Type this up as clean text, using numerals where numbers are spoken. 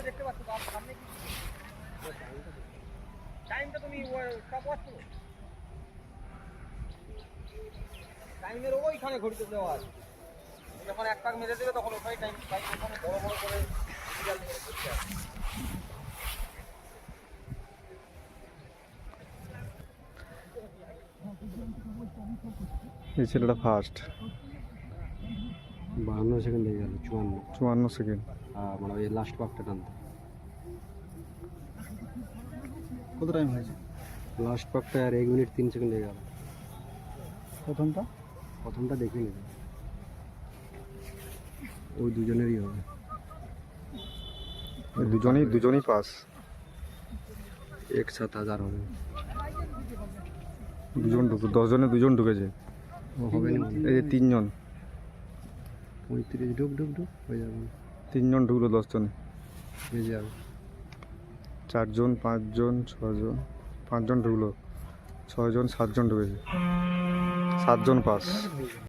দেখতে পাচ্ছ তো সামনে কি টাইমটা তুমি স্টপ ওয়াচ করো টাইমের ওইখানে ঘড়িতে দেওয়া আছে যখন এক পাক মেরে দেবে তখন ওটাই টাইম টাইম ওখানে বড় বড় করে সিরিয়াল মেরে দিতে হবে এই ছেলেটা ফার্স্ট 52 সেকেন্ড লেগে গেল 54 সেকেন্ড মানে ওই লাস্ট পাকটা টানতে কত টাইম হয়েছে লাস্ট পাকটা আর 1 মিনিট 3 সেকেন্ড লেগে গেল প্রথমটা দেখে নিবে ওই দুজনেরই হবে দুজনই পাস একসাথে 1000 হবে দুজন 10 জনে দুজন ঢুকেছে ও হবে না এই যে 3 জন 35 ঢুক হয়ে যাবে 3 জন ঢুকলো 10 জনে হয়ে যাবে 4 জন 5 জন 6 জন 5 জন ঢুকলো 6 জন 7 জন ঢুকেছে 7 জন পাস